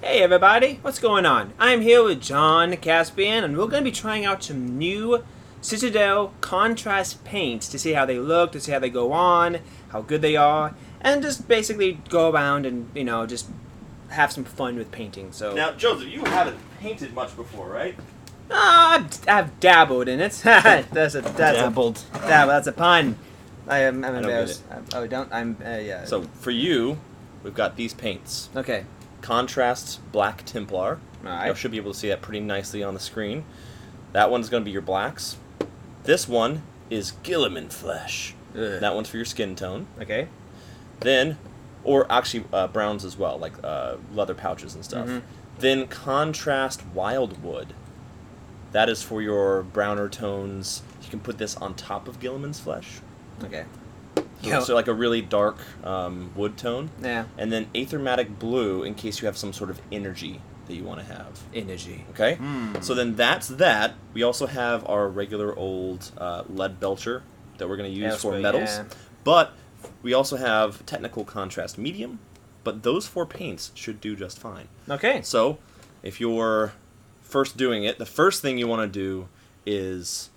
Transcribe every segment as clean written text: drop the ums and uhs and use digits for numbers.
Hey everybody, what's going on? I'm here with John Caspian, and we're going to be trying out some new Citadel contrast paints to see how they look, to see how they go on, how good they are, and just basically go around and, just have some fun with painting. So Now, Joseph, you haven't painted much before, right? I've dabbled in it. that's Dabbled. That's a pun. I'm don't get embarrassed. it. Oh, don't. I'm yeah. So, for you, we've got these paints. Okay. Contrast Black Templar. Alright. You should be able to see that pretty nicely on the screen. That one's going to be your blacks. This one is Guilliman Flesh. Ugh. That one's for your skin tone. Okay. Then, or actually browns as well, like leather pouches and stuff. Mhm. Then Contrast Wildwood. That is for your browner tones. You can put this on top of Guilliman's Flesh. Okay. So like a really dark wood tone. Yeah. And then Aethermatic Blue in case you have some sort of energy that you want to have. Energy. Okay? Mm. So then that's that. We also have our regular old lead belcher that we're going to use for metals. Yeah. But we also have Technical Contrast Medium. But those four paints should do just fine. Okay. So if you're first doing it, the first thing you want to do is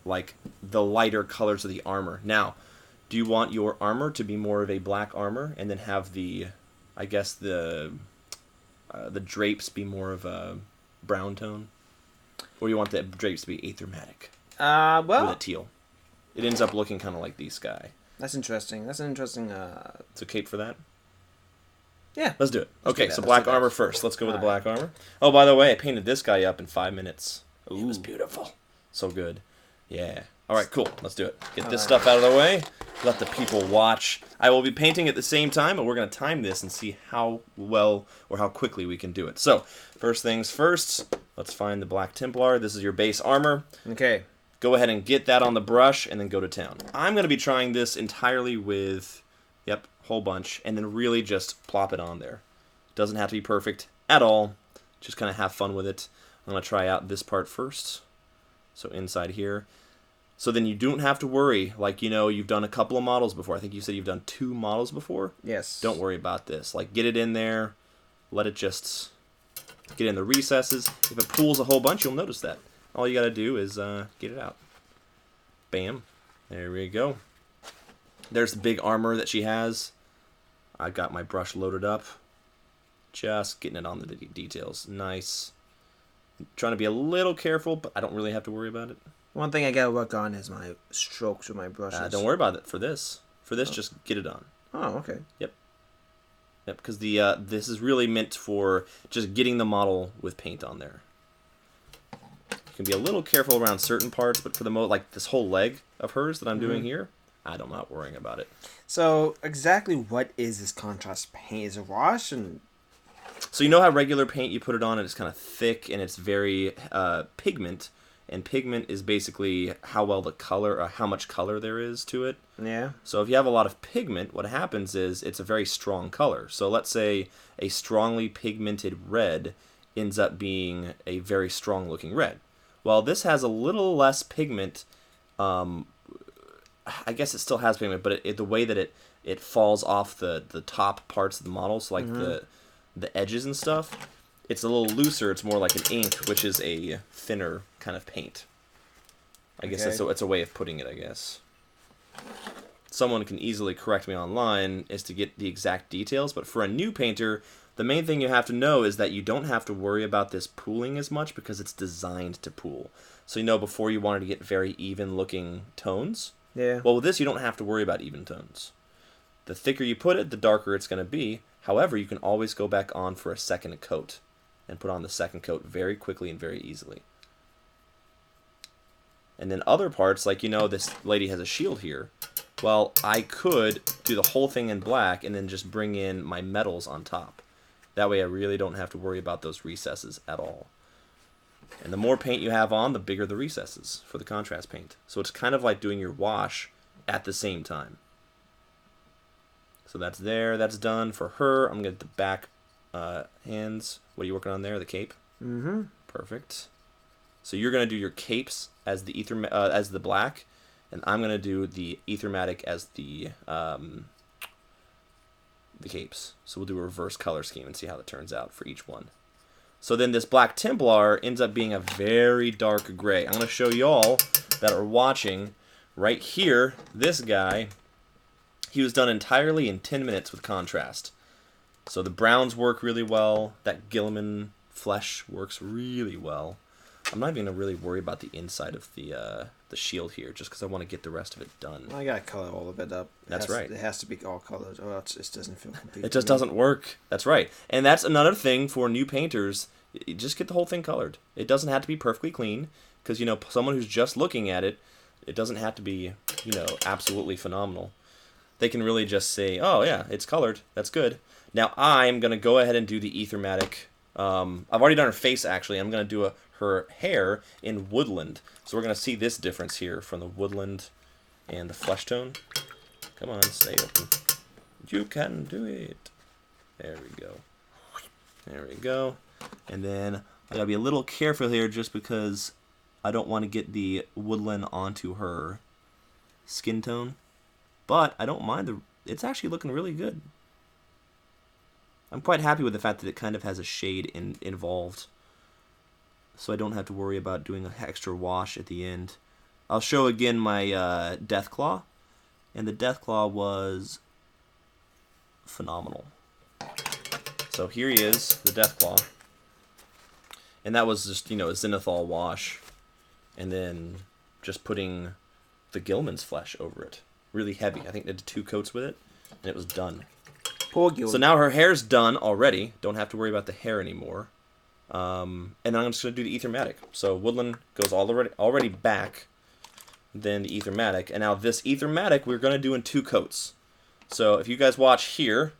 like the lighter colors of the armor. Now, do you want your armor to be more of a black armor and then have the, I guess the drapes be more of a brown tone, or do you want the drapes to be aethermatic with Well, a teal? It ends up looking kind of like the sky. that's interesting. That's an interesting. It's a cape for that. Yeah. Let's do it. Let's Okay, do that, so let's black do that. armor first. Let's go with the All right. black armor. Oh, by the way, I painted this guy up in 5 minutes. It was Ooh. beautiful. So good. Yeah. All right, cool. Let's do it. Get this All stuff out of the way. Let the people watch. I will be painting at the same time, and we're going to time this and see how well or how quickly we can do it. So, first things first, let's find the Black Templar. This is your base armor. Okay. Go ahead and get that on the brush and then go to town. I'm going to be trying this entirely with, whole bunch, and then really just plop it on there. Doesn't have to be perfect at all. Just kind of have fun with it. I'm going to try out this part first. So inside here. So then you don't have to worry, like, you've done a couple of models before. I think you said you've done 2 models before. Yes. Don't worry about this. Like, get it in there. Let it just get in the recesses. If it pools a whole bunch, you'll notice that. All you got to do is get it out. Bam. There we go. There's the big armor that she has. I got my brush loaded up. Just getting it on the details. Nice. Trying to be a little careful, but I don't really have to worry about it. One thing I gotta work on is my strokes with my brushes. Don't worry about it for this. For this, just get it on. Oh, okay. Yep, because this is really meant for just getting the model with paint on there. You can be a little careful around certain parts, but for the most, like this whole leg of hers that I'm doing here, I'm not worrying about it. So, exactly what is this contrast paint? Is it wash and... So you know how regular paint, you put it on and it's kind of thick and it's very pigment, and pigment is basically how well the color, or how much color there is to it. Yeah. So if you have a lot of pigment, what happens is it's a very strong color. So let's say a strongly pigmented red ends up being a very strong looking red. Well, this has a little less pigment. I guess it still has pigment, but the way that it falls off the top parts of the model, so like the edges and stuff, it's a little looser. It's more like an ink, which is a thinner kind of paint. I guess it's a way of putting it, I guess. Someone can easily correct me online as to get the exact details, but for a new painter, the main thing you have to know is that you don't have to worry about this pooling as much because it's designed to pool. So before you wanted to get very even looking tones. Yeah. Well, with this, you don't have to worry about even tones. The thicker you put it, the darker it's going to be. However, you can always go back on for a second coat and put on the second coat very quickly and very easily. And then other parts, like, this lady has a shield here. Well, I could do the whole thing in black and then just bring in my metals on top. That way I really don't have to worry about those recesses at all. And the more paint you have on, the bigger the recesses for the contrast paint. So it's kind of like doing your wash at the same time. So that's there. That's done for her. I'm going to get the back hands. What are you working on there? The cape? Mm-hmm. Perfect. So you're going to do your capes as the as the black, and I'm going to do the Aethermatic as the the capes. So we'll do a reverse color scheme and see how that turns out for each one. So then this Black Templar ends up being a very dark gray. I'm going to show y'all that are watching right here, this guy, he was done entirely in 10 minutes with contrast. So the browns work really well. That Guilliman flesh works really well. I'm not even going to really worry about the inside of the shield here, just because I want to get the rest of it done. I got to color all of it up. That's right. It has to be all colored, or else it just doesn't feel complete. It just doesn't work. That's right. And that's another thing for new painters. You just get the whole thing colored. It doesn't have to be perfectly clean, because, you know, someone who's just looking at it, it doesn't have to be, you know, absolutely phenomenal. They can really just say, oh, yeah, it's colored. That's good. Now I'm going to go ahead and do the Aethermatic. I've already done her face, actually. I'm going to do her hair in Woodland. So we're going to see this difference here from the Woodland and the flesh tone. Come on, stay open. You can do it. There we go. There we go. And then I got to be a little careful here just because I don't want to get the Woodland onto her skin tone. But I don't mind it's actually looking really good. I'm quite happy with the fact that it kind of has a shade involved. So I don't have to worry about doing an extra wash at the end. I'll show again my Deathclaw. And the Deathclaw was phenomenal. So here he is, the Deathclaw. And that was just, you know, a Zenithal wash. And then just putting the Guilliman's flesh over it. Really heavy. I think they did 2 coats with it. And it was done. Poor Gilliman. So now her hair's done already. Don't have to worry about the hair anymore. And then I'm just going to do the Aethermatic. So Woodland goes already back. Then the Aethermatic. And now this Aethermatic we're going to do in 2 coats. So if you guys watch here,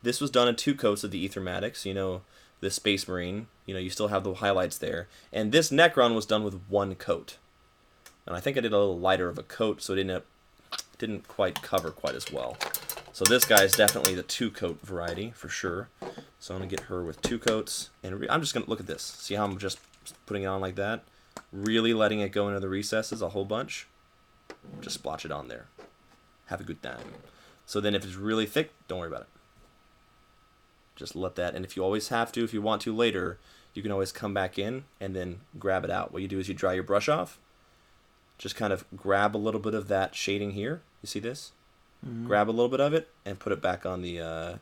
this was done in 2 coats of the Aethermatic. So, you know, the Space Marine, you know, you still have the highlights there. And this Necron was done with 1 coat. And I think I did a little lighter of a coat, so it didn't quite cover quite as well. So this guy is definitely the 2-coat variety, for sure. So I'm going to get her with 2 coats. And I'm just going to look at this. See how I'm just putting it on like that? Really letting it go into the recesses a whole bunch. Just splotch it on there. Have a good time. So then if it's really thick, don't worry about it. Just let that. And if you always have to, if you want to later, you can always come back in and then grab it out. What you do is you dry your brush off. Just kind of grab a little bit of that shading here. You see this? Mm-hmm. Grab a little bit of it and put it back on the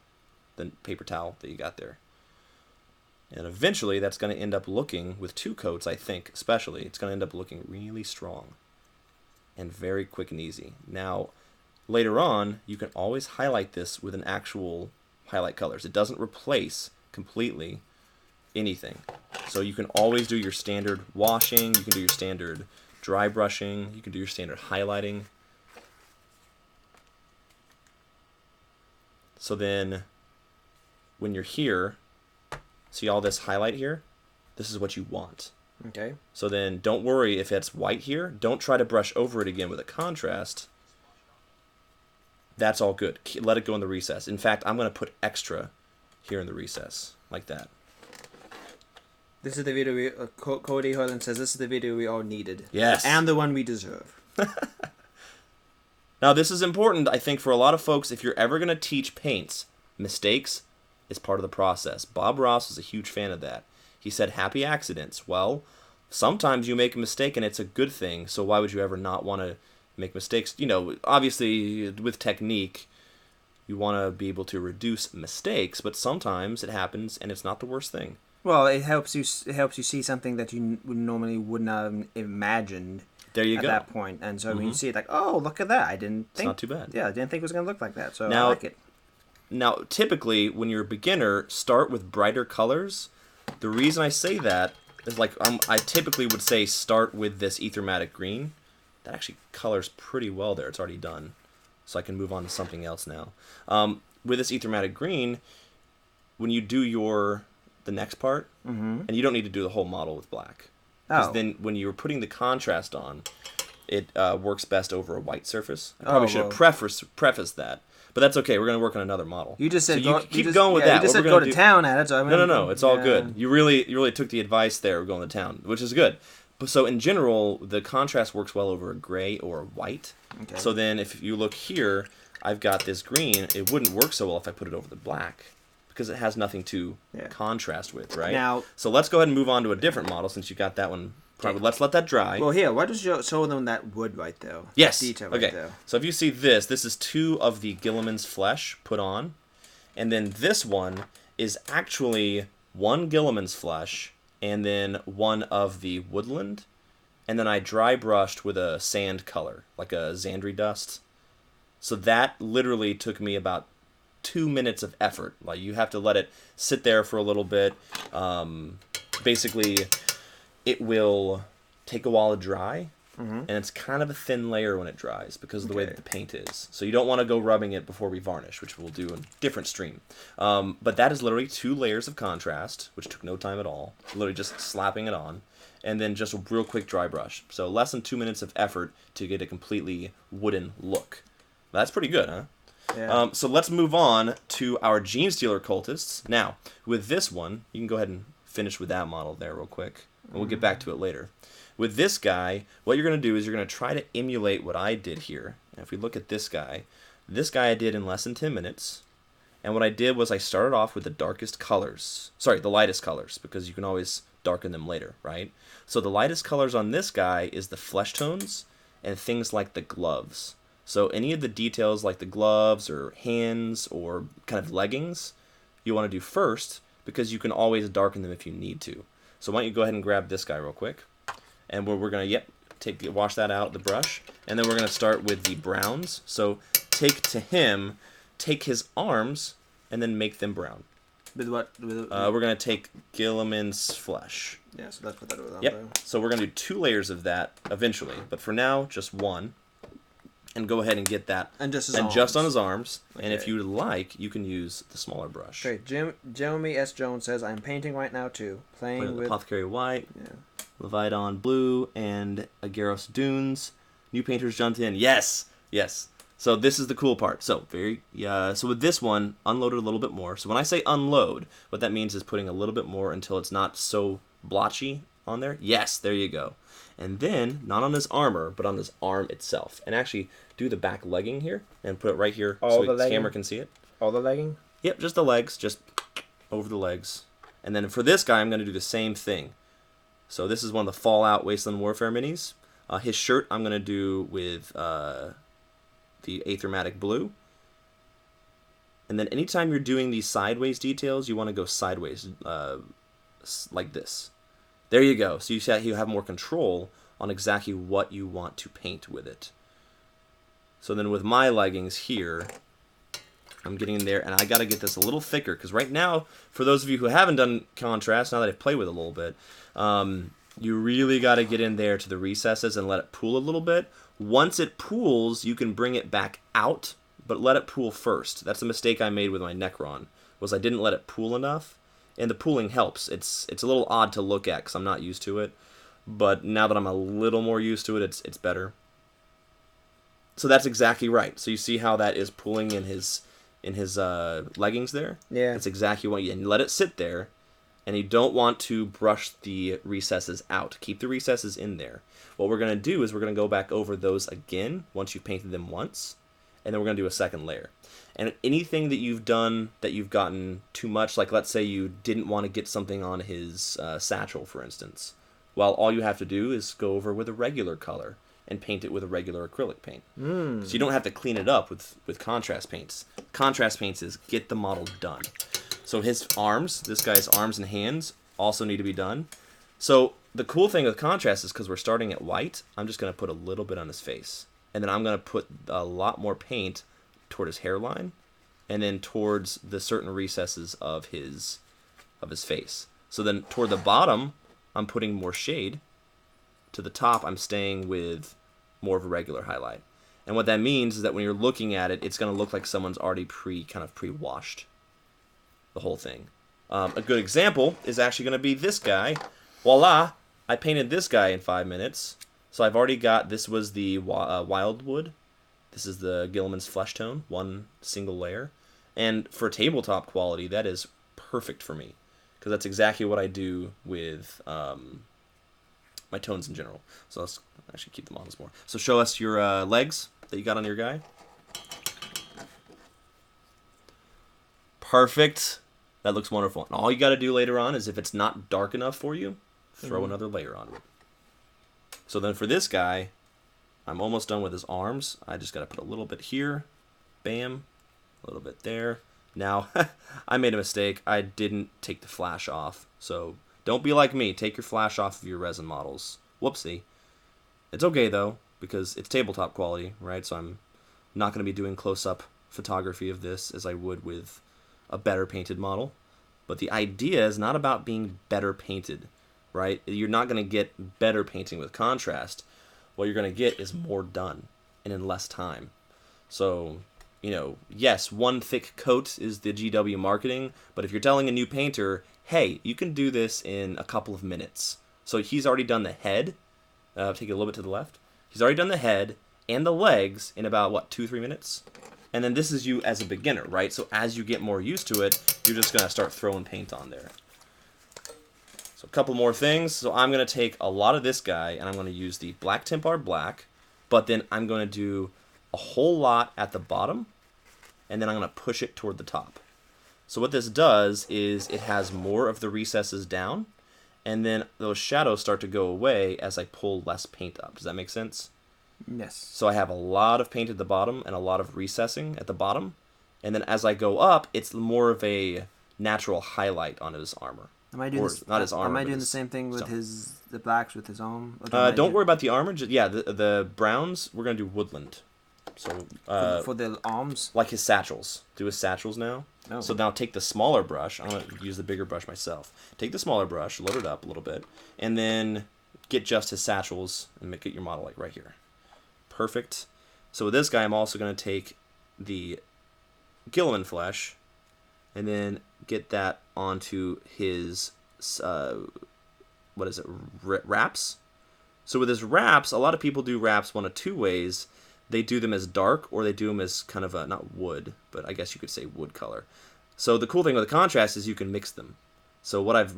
paper towel that you got there. And eventually that's going to end up looking, with 2 coats I think especially, it's going to end up looking really strong and very quick and easy. Now later on you can always highlight this with an actual highlight colors. It doesn't replace completely anything. So you can always do your standard washing, you can do your standard dry brushing, you can do your standard highlighting. So then when you're here, see all this highlight here? This is what you want. Okay. So then don't worry if it's white here. Don't try to brush over it again with a contrast. That's all good. Let it go in the recess. In fact, I'm going to put extra here in the recess, like that. This is the video Cody Harlan says this is the video we all needed. Yes. And the one we deserve. Now this is important, I think, for a lot of folks. If you're ever going to teach paints, mistakes is part of the process. Bob Ross was a huge fan of that. He said happy accidents. Well, sometimes you make a mistake and it's a good thing, so why would you ever not want to make mistakes? You know, obviously with technique, you want to be able to reduce mistakes, but sometimes it happens and it's not the worst thing. Well, it helps you see something that you normally would not have imagined. There you go. At that point. And so when you see it, like, oh, look at that. I didn't think. It's not too bad. Yeah, I didn't think it was going to look like that. So now, I like it. Now, typically, when you're a beginner, start with brighter colors. The reason I say that is, like, I typically would say start with this Aethermatic green. That actually colors pretty well there. It's already done. So I can move on to something else now. With this Aethermatic green, when you do the next part, and you don't need to do the whole model with black. Because then when you're putting the contrast on, it works best over a white surface. I probably should have prefaced that. But that's okay. We're going to work on another model. You just said keep going with that. You just said go to town at it. So No. It's all good. You really took the advice there of going to town, which is good. But so in general, the contrast works well over a gray or a white. Okay. So then if you look here, I've got this green. It wouldn't work so well if I put it over the black because it has nothing to contrast with, right? Now, so let's go ahead and move on to a different model since you got that one. Probably. Let's let that dry. Well, here, why don't you show them that wood right there? Yes. Detail okay. Right there. So if you see this is 2 of the Guilliman's flesh put on. And then this one is actually 1 Guilliman's flesh and then 1 of the woodland. And then I dry brushed with a sand color, like a Xandri dust. So that literally took me about 2 minutes of effort. Like you have to let it sit there for a little bit. Basically, it will take a while to dry, and it's kind of a thin layer when it dries because of the way that the paint is. So you don't want to go rubbing it before we varnish, which we'll do in a different stream. But that is literally 2 layers of contrast, which took no time at all. Literally just slapping it on, and then just a real quick dry brush. So less than 2 minutes of effort to get a completely wooden look. That's pretty good, huh? Yeah. So let's move on to our Genestealer cultists. Now, with this one, you can go ahead and finish with that model there real quick. And we'll get back to it later. With this guy, what you're going to do is you're going to try to emulate what I did here. And if we look at this guy I did in less than 10 minutes. And what I did was I started off with the darkest colors. Sorry, the lightest colors, because you can always darken them later, right? So the lightest colors on this guy is the flesh tones and things like the gloves. So any of the details like the gloves or hands or kind of leggings, you want to do first because you can always darken them if you need to. So why don't you go ahead and grab this guy real quick. And we're going to, wash that out with the brush. And then we're going to start with the browns. So take his arms, and then make them brown. With what? We're going to take Guilliman's flesh. Yeah, so let's put that over Yep. there. So we're going to do 2 layers of that eventually. But for now, just 1. And go ahead and get that. And just just on his arms. Okay. And if you like, you can use the smaller brush. Okay, Jeremy S. Jones says, I'm painting right now too. Playing with... Apothecary White, Yeah. Levidon Blue, and Agaros Dunes. New painters jumped in. Yes! Yes. So this is the cool part. So so with this one, unload it a little bit more. So when I say unload, what that means is putting a little bit more until it's not so blotchy on there. Yes, there you go. And then, not on his armor, but on his arm itself. And actually, do the back legging here, and put it right here so the camera can see it. All the legging? Yep, just the legs, just over the legs. And then for this guy, I'm going to do the same thing. So this is one of the Fallout Wasteland Warfare minis. His shirt, I'm going to do with the Aethermatic Blue. And then anytime you're doing these sideways details, you want to go sideways, like this. There you go. So you have more control on exactly what you want to paint with it. So then with my leggings here, I'm getting in there, and I got to get this a little thicker, because right now, for those of you who haven't done contrast, now that I've played with it a little bit, you really got to get in there to the recesses and let it pool a little bit. Once it pools, you can bring it back out, but let it pool first. That's a mistake I made with my Necron, was I didn't let it pool enough. And the pooling helps. It's a little odd to look at because I'm not used to it. But now that I'm a little more used to it, it's better. So that's exactly right. So you see how that is pooling in his leggings there? Yeah. That's exactly what you let it sit there. And you don't want to brush the recesses out. Keep the recesses in there. What we're going to do is we're going to go back over those again once you've painted them once. And then we're going to do a second layer. And anything that you've done that you've gotten too much, like let's say you didn't want to get something on his satchel, for instance, well, all you have to do is go over with a regular color and paint it with a regular acrylic paint. So you don't have to clean it up with contrast paints. Contrast paints is get the model done. So his arms, this guy's arms and hands, also need to be done. So the cool thing with contrast is because we're starting at white, I'm just going to put a little bit on his face. And then I'm going to put a lot more paint toward his hairline, and then towards the certain recesses of his face. So then toward the bottom, I'm putting more shade. To the top, I'm staying with more of a regular highlight. And what that means is that when you're looking at it, it's going to look like someone's already pre-washed the whole thing. A good example is actually going to be this guy. Voila! I painted this guy in 5 minutes. So I've already got, this was the Wildwood. This is the Guilliman's Flesh Tone, 1 single layer. And for tabletop quality, that is perfect for me, because that's exactly what I do with my tones in general. So let's actually keep them on this more. So show us your legs that you got on your guy. Perfect. That looks wonderful. And all you got to do later on is if it's not dark enough for you, throw another layer on it. So then for this guy, I'm almost done with his arms. I just got to put a little bit here. Bam. A little bit there. Now, I made a mistake. I didn't take the flash off. So don't be like me. Take your flash off of your resin models. Whoopsie. It's okay, though, because it's tabletop quality, right? So I'm not going to be doing close-up photography of this as I would with a better painted model. But the idea is not about being better painted, right? You're not going to get better painting with contrast. What you're going to get is more done and in less time. So, you know, yes, one thick coat is the GW marketing, but if you're telling a new painter, hey, you can do this in a couple of minutes. So he's already done the head. Take it a little bit to the left. He's already done the head and the legs in about, what, 2-3 minutes? And then this is you as a beginner, right? So as you get more used to it, you're just going to start throwing paint on there. So a couple more things. So I'm going to take a lot of this guy, and I'm going to use the Black Templar Black, but then I'm going to do a whole lot at the bottom, and then I'm going to push it toward the top. So what this does is it has more of the recesses down, and then those shadows start to go away as I pull less paint up. Does that make sense? Yes. So I have a lot of paint at the bottom and a lot of recessing at the bottom. And then as I go up, it's more of a natural highlight on his armor. Am I doing not his armor? Am I doing the same thing with the blacks with his arm? Don't worry about the armor. The browns, we're going to do woodland. So for the arms? Like his satchels. Do his satchels now. Oh. So now take the smaller brush. I'm going to use the bigger brush myself. Take the smaller brush, load it up a little bit, and then get just his satchels and get your model like right here. Perfect. So with this guy, I'm also going to take the Guilliman flesh and then get that onto his, wraps? So with his wraps, a lot of people do wraps one of two ways. They do them as dark, or they do them as kind of a, not wood, but I guess you could say wood color. So the cool thing with the contrast is you can mix them. So what I've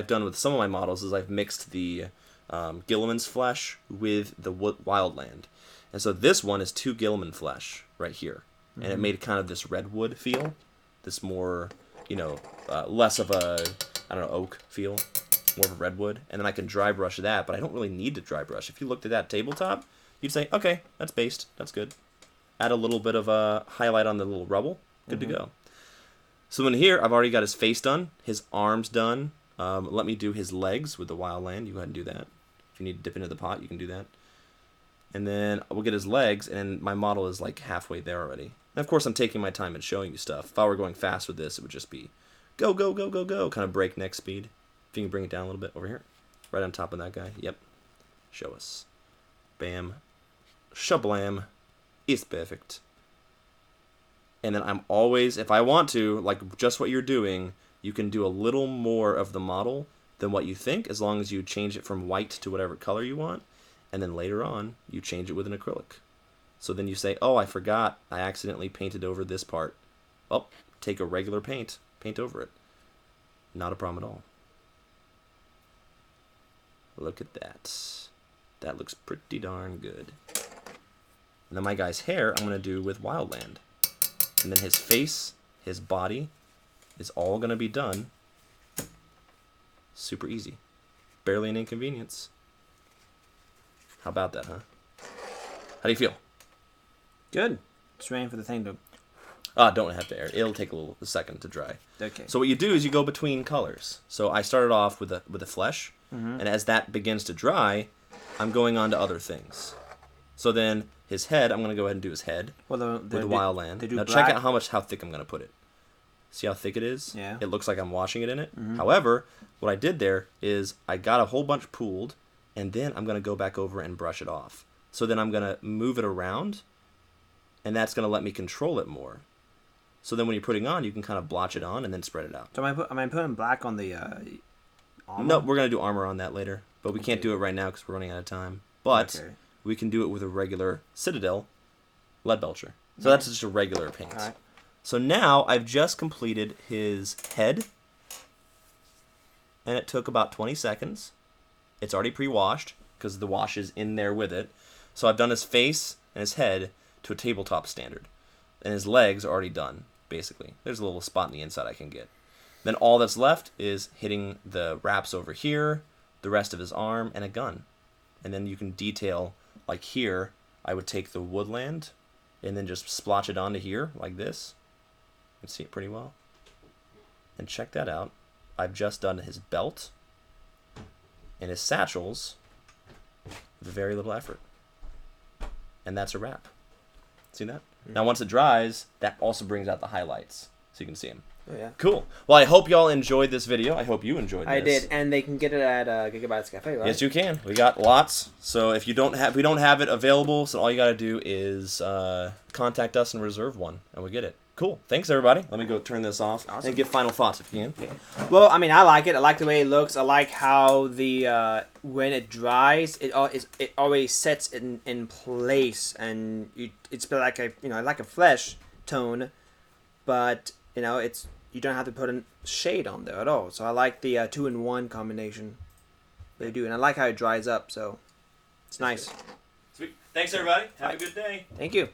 done with some of my models is I've mixed the Guilliman's flesh with the Wildland. And so this one is 2 Guilliman flesh right here. And it made kind of this redwood feel, this more, less of a, oak feel, more of a redwood. And then I can dry brush that, but I don't really need to dry brush. If you looked at that tabletop, you'd say, okay, that's based, that's good. Add a little bit of a highlight on the little rubble, good to go. So in here, I've already got his face done, his arms done. Let me do his legs with the Wildland. You go ahead and do that. If you need to dip into the pot, you can do that. And then we'll get his legs, and my model is like halfway there already. And of course, I'm taking my time and showing you stuff. If I were going fast with this, it would just be go, go, go, go, go, kind of breakneck speed. If you can bring it down a little bit over here. Right on top of that guy. Yep. Show us. Bam. Shablam. It's perfect. And then I'm always, if I want to, like just what you're doing, you can do a little more of the model than what you think, as long as you change it from white to whatever color you want. And then later on, you change it with an acrylic. So then you say, oh, I forgot. I accidentally painted over this part. Well, take a regular paint over it. Not a problem at all. Look at that. That looks pretty darn good. And then my guy's hair, I'm going to do with Wildland. And then his face, his body, is all going to be done. Super easy. Barely an inconvenience. How about that, huh? How do you feel? Good. Just waiting for the thing to... Don't have to air. It'll take a second to dry. Okay. So what you do is you go between colors. So I started off with the flesh, and as that begins to dry, I'm going on to other things. So then his head, I'm going to go ahead and do his head with the Wildland. Now check out how thick I'm going to put it. See how thick it is? Yeah. It looks like I'm washing it in it. However, what I did there is I got a whole bunch pooled, and then I'm going to go back over and brush it off. So then I'm going to move it around, and that's going to let me control it more. So then when you're putting on, you can kind of blotch it on and then spread it out. So am I putting black on the armor? No, we're going to do armor on that later. But we can't do it right now because we're running out of time. But we can do it with a regular Citadel Leadbelcher. So that's just a regular paint. All right. So now I've just completed his head. And it took about 20 seconds. It's already pre-washed because the wash is in there with it. So I've done his face and his head to a tabletop standard. And his legs are already done. basically. There's a little spot on the inside I can get. Then all that's left is hitting the wraps over here, the rest of his arm, and a gun. And then you can detail, like here, I would take the woodland and then just splotch it onto here, like this. You can see it pretty well. And check that out. I've just done his belt and his satchels with very little effort. And that's a wrap. See that? Mm-hmm. Now once it dries, that also brings out the highlights, so you can see them. Oh, yeah. Cool. Well, I hope y'all enjoyed this video. I hope you enjoyed this. I did, and they can get it at Gigabytes Cafe, right? Yes, you can. We got lots. So if we don't have it available, so all you got to do is contact us and reserve one, and we get it. Cool. Thanks, everybody. Let me go turn this off and give final thoughts if you can. Okay. Well, I mean, I like it. I like the way it looks. I like how the when it dries, it always sets in place, and it's like a flesh tone, but you don't have to put a shade on there at all. So I like the 2-in-1 combination. They do, and I like how it dries up. So it's nice. Sweet. Thanks, everybody. Have a good day. Thank you.